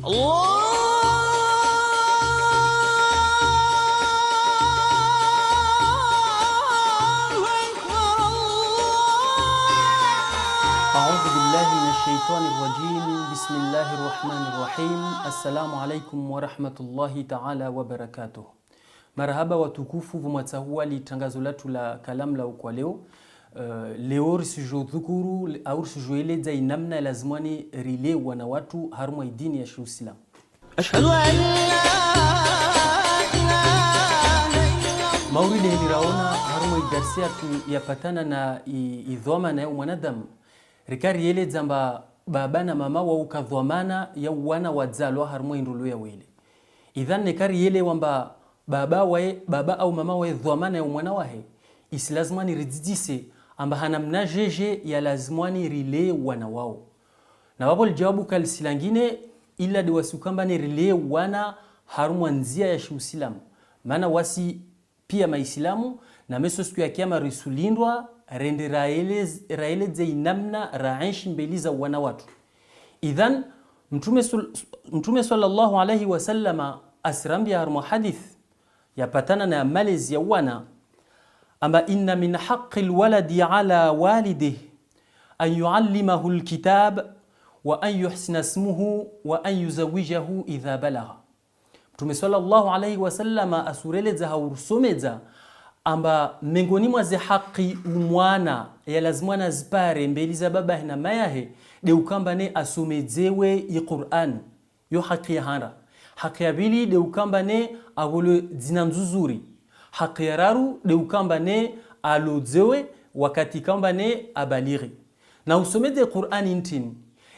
أعوذ بالله من الشيطان الرجيم بسم الله الرحمن الرحيم السلام عليكم ورحمة الله تعالى وبركاته. Marhaba watukufu vumatahuwa litangazo latu la kalam la ukwa leo. Leo risijo dhukuru au risijo eleza inamna lazimani rilewa na watu harumwa idini ya Islam. Ashhadu an la ilaha illallah. Maulidi niraona harumwa idarsia tu yapatana na idhoma na mwanadamu. Rikari yele zamba baba na mama wa ukadhwamana ya wana wadzalwa harumwa indulu ya wele. Idhan nekari yele wamba baba au mama wa dhwamana ya mwana wahe isilazimani rididise amba hanamna jeje ya lazimani rile wana wao. Na wapo lijawabu kalisilangine ila diwasukamba ni rile wana harumwa nzia ya Uislamu. Maana wasi pia maislamu na meso siku ya kiyama risulindwa rende raeleze inamna raishi mbeliza wana watu. Idhan mtume sallallahu alaihi wasallama asirambia harumwa hadith yapatana na malezi ya wana amba inna min haqqi alwaladi ala walidih an yuallimahu alkitab wa an yuhsina ismuhu wa an yuzawijahu idha balagha. Mtume sallallahu alaihi wasallama asureleza haurusomeza amba miongoni mwa ze haki umwana ya lazimwana zipare mbeli za baba na mayahe de ukamba ne asomezewe Qur'an yo haki ya hara. Haki ya bili de ukamba ne awolo dina nzuzuri. Haki ya raru de ukamba ne alozewe wakati kamba ne abaliri. Na usomeze Qur'an intini.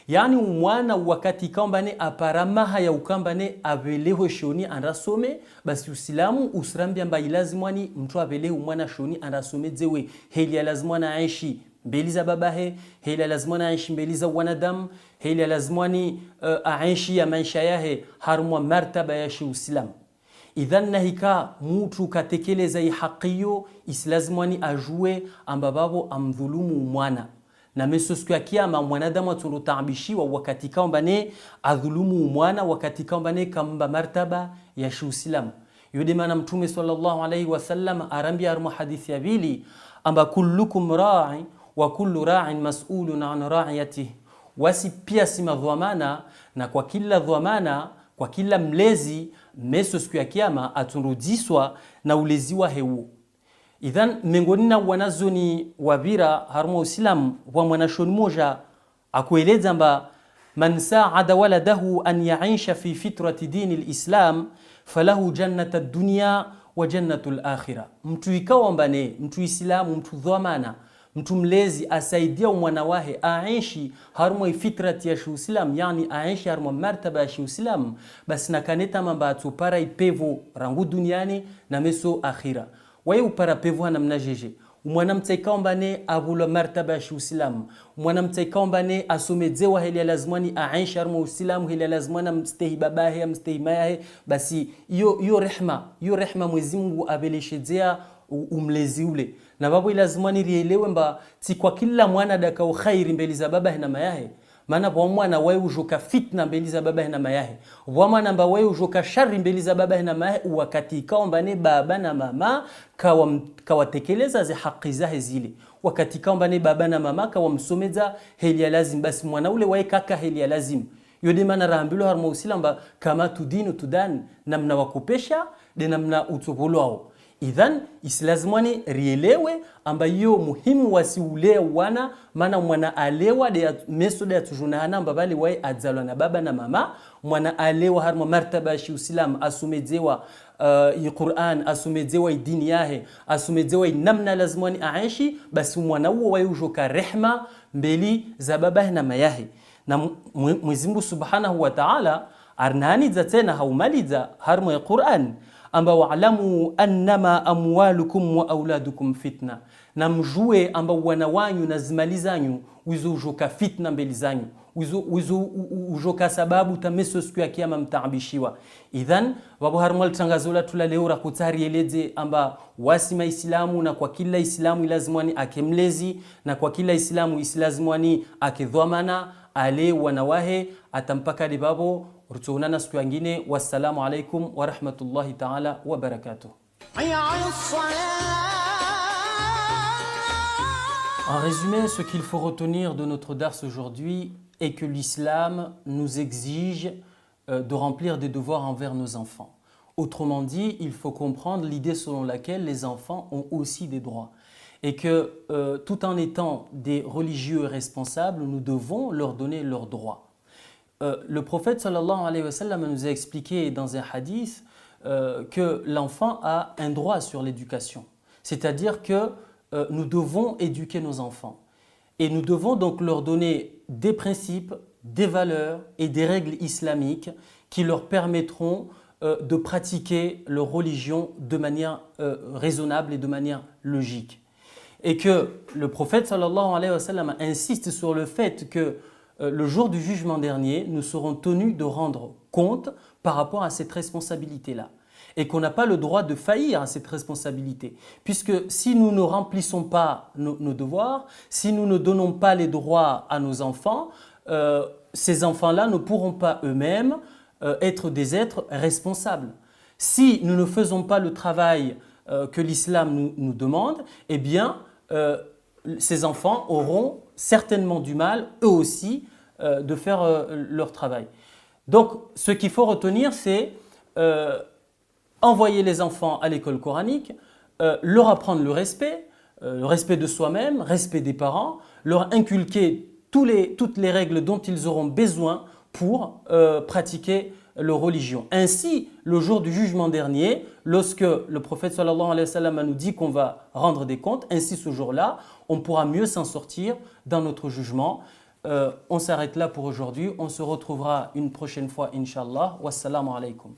Yani umwana wakati kamba ne aparamaha ya ukamba ne aveleho shoni anasome basi Uislamu usrambia amba ilazimwani mtu aveleho umwana shoni anasomezewe heli lazimwana aishi mbeli za babahe, heli lazimwana aishi mbeli za wanadamu, heli lazimwani aishi ya maisha yahe harumwa martaba ya Uislamu. Idhan nahika mtu katekeleza hii hakiyo isilazimwani ajue amba babo amdhulumu umwana. Na meso siku ya kiyama mwanadamu atutaabishiwa wakati kamba ne adhulumu mwana wakati kamba ne kamba martaba ya Uislamu. Yode maana mtume sallallahu alaihi wasallam arambia harumwa hadithi ya bili amba kullukum ra'i wa kullu ra'in mas'ulun an ra'iyatihi. Wasi pia si madhamana na kwa kila dhamana kwa kila mlezi meso siku ya kiyama aturudiswa na uleziwa hewu. Idhan miongoni na wanazoni wabira harumwa Uislamu wa mwanashoni moja akueleza amba man sa'ada waladahu an ya'isha fi fitrati dini al-Islam falahu jannata ad-dunya wa jannatu al-akhirah. Mtu ikawa mbane mtu Islamu mtu dhamana mtu mlezi asaidia mwana wahe aishi harumwa fitrati ya Uislamu yani aishi harumwa martaba ya Uislamu basi nakaneta mamba atupara ipevo rangu duniani na meso akhira. Wae upara pevu namna jeje umwana mtaikao mbane avula martaba ya Uislamu umwana mtaikao mbane asomezewa heli lazimani aishi harumwa Uislamu heli lazimana mstehi babahe mstehi mayahe basi iyo rehma Mwenyezi Mungu abeleshezea umlezi ule na babu lazimani rielewe mba si kwa kila mwana dakao khairi mbeli za baba na mayahe. Maana kwa mwana wewe ujoka fitna mbeli za baba na mayahe kwa mwana mba wewe ujoka shari mbeli za baba na mayahe wakati kaomba ne baba na mama kawatekeleza ze haki zahe zile wakati kaomba ne baba na mama kawamsomeza heli ya lazim basi mwana ule wae kaka heli ya lazim. Yode maana rahambilo harumwa Uislamu mba kama tudinu tudan namna wakupesha de namna utopolwao. Idhan isilazimwani rielewe amba yo muhimu wasiulea wana maana mwana alewa de meso de tujunana amba bali wae adzalwa na baba na mama mwana alewa harumwa martaba ya Uislamu asumezewa Qur'an asumezewa dini yahe asumezewa namna lazimwani aishi basi mwana huo wae ujoka rehma mbeli za baba na mayahe. Na Mwenyezi Mungu Subhanahu wa Ta'ala arnani za tena haumaliza harumwa ya Qur'an amba wa'lamu annama amwalukum wa auladukum fitna. Na mjue amba wana wanyu na zimali zanyu wizo ujoka fitna mbeli zanyu wizo ujoka sababu tameso siku ya kiyama mtaabishiwa. Idhan wabu harumwa tangazo la tula leo rakutari eleze amba wasima Islamu na kwa kila Islamu ilazimwani akemlezi na kwa kila Islamu isilazimwani akedhamana ale wanawahe atampaka libabo rutuunana siku nyingine. Wassalamu alaikum wa rahmatullahi ta'ala wa barakatuh. En résumé, ce qu'il faut retenir de notre dars aujourd'hui est que l'islam nous exige de remplir des devoirs envers nos enfants. Autrement dit, il faut comprendre l'idée selon laquelle les enfants ont aussi des droits. Et que tout en étant des religieux responsables, nous devons leur donner leurs droits. Le prophète sallallahu alayhi wa sallam nous a expliqué dans un hadith que l'enfant a un droit sur l'éducation. C'est-à-dire que nous devons éduquer nos enfants. Et nous devons donc leur donner des principes, des valeurs et des règles islamiques qui leur permettront de pratiquer leur religion de manière raisonnable et de manière logique. Et que le prophète sallallahu alayhi wa sallam insiste sur le fait que le jour du jugement dernier, nous serons tenus de rendre compte par rapport à cette responsabilité-là. Et qu'on n'a pas le droit de faillir à cette responsabilité. Puisque si nous ne remplissons pas nos devoirs, si nous ne donnons pas les droits à nos enfants, ces enfants-là ne pourront pas eux-mêmes être des êtres responsables. Si nous ne faisons pas le travail que l'islam nous demande, eh bien, ces enfants auront certainement du mal, eux aussi, de faire leur travail. Donc, ce qu'il faut retenir, c'est envoyer les enfants à l'école coranique, leur apprendre le respect de soi-même, respect des parents, leur inculquer toutes les règles dont ils auront besoin pour pratiquer leur religion. Ainsi, le jour du jugement dernier, lorsque le prophète sallallahu alayhi wa sallam nous dit qu'on va rendre des comptes, ainsi ce jour-là, on pourra mieux s'en sortir dans notre jugement. On s'arrête là pour aujourd'hui. On se retrouvera une prochaine fois, Inch'Allah. Wassalamu alaikum.